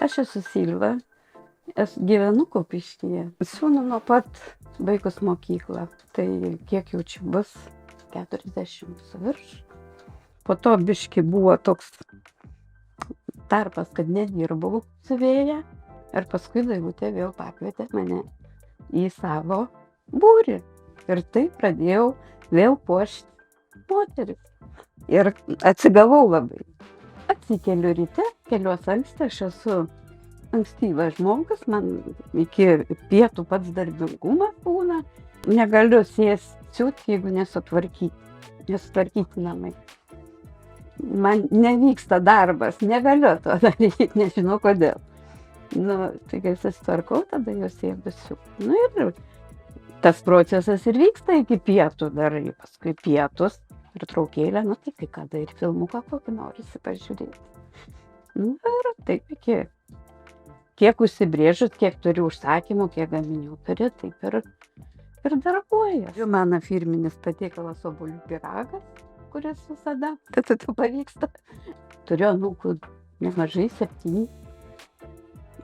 Aš esu Silva, gyvenu Kupiškyje. Sūnų nuo pat baigus mokyklą, tai kiek jau čia bus, 40 su virš. Po to biški buvo toks tarpas, kad nedirbau siuvėja ir paskui Daivutė vėl pakvietė mane į savo būrį. Ir tai pradėjau vėl puošti moteris. Ir atsigavau labai. Atsikeliu ryte, keliuosi anksti, aš esu ankstyvas žmogus, man iki pietų pats darbingumas būna. Negaliu sėsti siūti, jeigu nesutvarkyti namai. Man nevyksta darbas, negaliu to daryti, nežinau kodėl. Tai kai susitvarkau, tada jau sėdu siūti. Ir tas procesas ir vyksta iki pietų darai, paskui pietus ir traukėlę, tai kai kada ir filmuką kokį norisi pažiūrėti. Ir taip iki, kiek užsibrėžus, kiek turi užsakymų, kiek gaminių turi, taip ir darbuoju. Mano firminis patiekalas obuolių pyragas, kuris visada pavyksta. Turiu anūkų nemažai, 7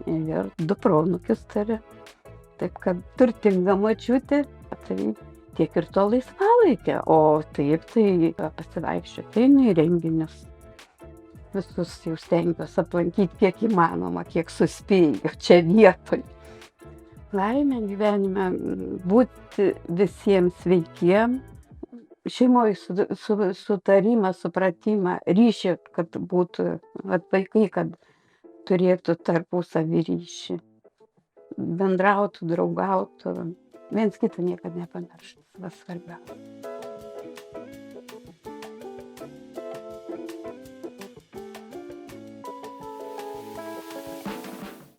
ir 2 proanūkius turiu. Taip kad turtinga močiutė, tai tiek ir to laisvalaikio, o taip tai pasivaikščioti į renginius. Visus jau stengiuosi aplankyti kiek įmanoma, kiek suspėju čia vietoj. Laimė gyvenime būti visiems sveikiem, šeimoje sutarimą, supratimą, ryšį, kad būtų vaikai, kad turėtų tarpusavį ryšį. Bendrautų, draugautų, viens kitą niekada nepamirštų, tas svarbiausia.